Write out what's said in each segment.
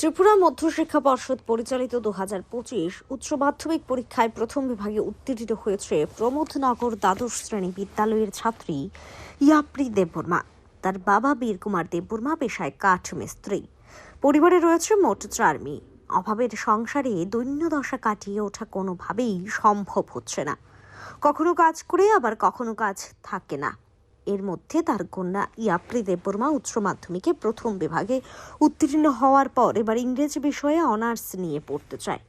ত্রিপুরা মধ্যশিক্ষা পর্ষদ পরিচালিত 2025 উচ্চ মাধ্যমিক পরীক্ষায় প্রথম বিভাগে উত্তীর্ণ হয়েছে প্রমোদনগর দ্বাদশ শ্রেণী বিদ্যালয়ের ছাত্রী ইয়াপ্রি দেববর্মা। তার বাবা বীরকুমার দেববর্মা পেশায় কাঠ মিস্ত্রি। পরিবারে রয়েছে মোট 4 মেয়ে। অভাবের সংসারে দৈন্যদশা কাটিয়ে ওঠা কোনোভাবেই সম্ভব হচ্ছে না। কখনো কাজ করে আবার কখনো কাজ থাকে না। এর মধ্যে তার কন্যা ইয়াপ্রি দেববর্মা উচ্চ মাধ্যমিকে প্রথম বিভাগে উত্তীর্ণ হওয়ার পর এবার ইংরেজি বিষয়ে অনার্স নিয়ে পড়তে চায়।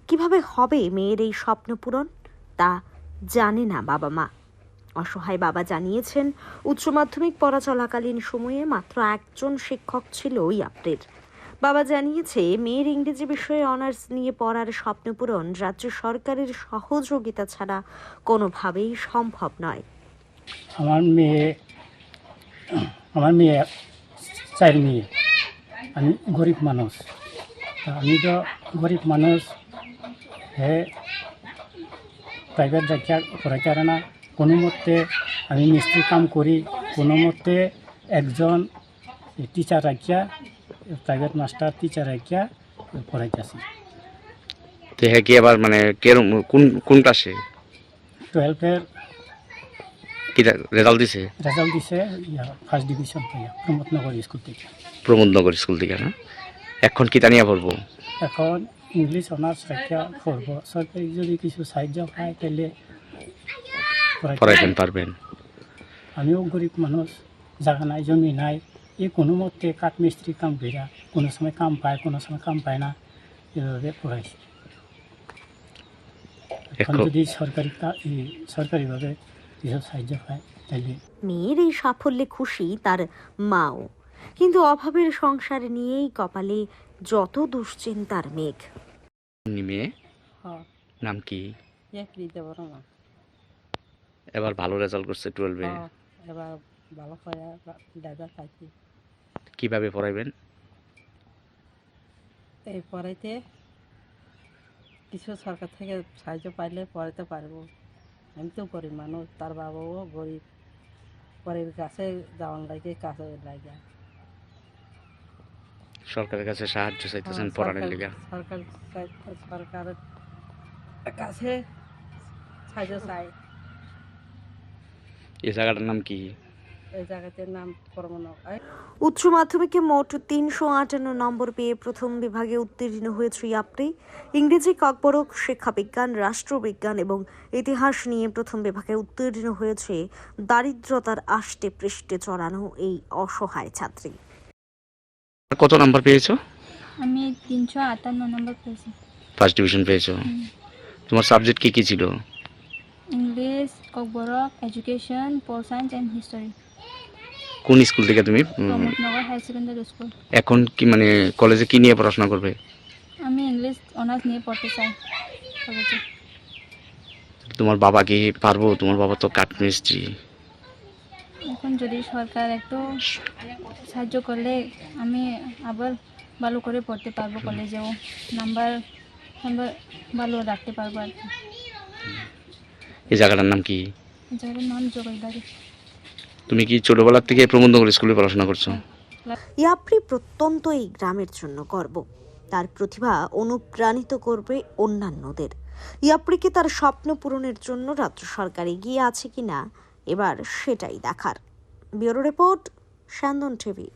কিভাবে হবে মেয়ের এই স্বপ্ন পূরণ তা জানে না বাবা মা। অসহায় বাবা জানিয়েছেন, উচ্চ মাধ্যমিক পড়া চলাকালীন সময়ে মাত্র একজন শিক্ষক ছিল ইয়াপ্রির। বাবা জানিয়েছে, মেয়ের ইংরেজি বিষয়ে অনার্স নিয়ে পড়ার স্বপ্ন পূরণ রাজ্য সরকারের সহযোগিতা ছাড়া কোনোভাবেই সম্ভব নয়। আমার মেয়ে 4 মেয়ে। আমি গরিব মানুষ, আমি তো গরিব মানুষ। প্রাইভেট জায়গা পড়াইতে পারে না। কোনো মতে আমি মিস্ত্রি কাম করি, কোনো মতে একজন টিচার রাখিয়া, প্রাইভেট মাস্টার টিচার রাখিয়া পড়াইতেছি। তো হ্যাঁ, কি আবার মানে কোন ক্লাসে? 12-এর কি রেজাল্ট দিছে? ফার্স্ট ডিভিশন পাইয়া প্রমোদনগর স্কুল থেকে। প্রমোদনগর স্কুল থেকে না? এখন কি তা নিয়ে পড়বো? এখন ইংলিশ অনার্স রাখিয়া পড়ব। সরকারি যদি কিছু সাহায্য পায় তাহলে পড়াইতে পারবেন। আমিও গরিব মানুষ, জায়গা নাই, জমি নাই। এই কোনো মতে কাঠ মিস্ত্রি কাম করিয়া কোনো সময় কাম পায়, কোনো সময় কাম পায় না, এভাবে পড়াইছি। এখন যদি সরকারিভাবে এসব সাহায্য পায় তাহলে। মেয়ের এই সাফল্যে খুশি তার মাও, কিন্তু অভাবের সংসার নিয়েই কপালে যত দুশ্চিন্তার মেঘ। মেয়ে নাম কি? এবার ভালো রেজাল্ট করছে 12-এ। এবার ভালো করে রেজাল্ট পাইছি। কিভাবে পড়াইবেন? এই পড়াইতে কিছু সরকার থেকে সাহায্য পাইলে পড়াতে পারবো। আমি তো গরিব মানুষ, তার বাবাও গরিব, পরের কাছে যাওয়ার লাগে, কাছে লাগে। সরকারের কাছে সাহায্য চাইতেছেন পড়ানোর লিগা? সরকারের কাছে সাহায্য চাই। এই জায়গাটার নাম কি? এই জায়গাটার নাম প্রমোদনগর। উচ্চ মাধ্যমিকে মোট 358 নম্বর পেয়ে প্রথম বিভাগে উত্তীর্ণ হয়েছে ইয়াপ্রি। ইংরেজি, ককবরক, শিক্ষাবিজ্ঞান, রাষ্ট্রবিজ্ঞান এবং ইতিহাস নিয়ে প্রথম বিভাগে উত্তীর্ণ হয়েছে দারিদ্রতার আষ্টে পৃষ্ঠে চড়ানো এই অসহায় ছাত্রী। কত নাম্বার পেয়েছো? আমি 358 নম্বর পেয়েছি। ফার্স্ট ডিভিশন পেয়েছো। তোমার সাবজেক্ট কি কি ছিল? English, Kokborok, education, pol science and history. কোন স্কুল থেকে তুমি? Pramodnagar high secondary school. এখন কি মানে কলেজে কি নিয়ে পড়াশোনা করবে? আমি ইংলিশ অনার্স নিয়ে পড়তে চাই কলেজে। তোমার বাবা কি পারবো? তোমার বাবা তো কাঠ মিস্ত্রি। এখন যদি সরকার একটু সাহায্য করলে আমি আবার ভালো করে পড়তে পারবো, কলেজেও নাম্বার ভালো রাখতে পারবো আর কি। এই জায়গাটার নাম কি? এই জায়গার নাম জগলদারি। তুমি কি ছোটবেলা থেকে প্রমোদনগর স্কুলে পড়াশোনা করছো? ইয়াপ্রি প্রত্যন্ত এই গ্রামের জন্য গর্ব। তার প্রতিভা অনুপ্রাণিত করবে অন্যান্যদের। ইয়াপ্রিকে তার স্বপ্ন পূরণের জন্য রাজ্য সরকার এগিয়ে আছে কিনা এবার সেটাই দেখার। ব্যুরো রিপোর্ট, স্যান্দন টিভি।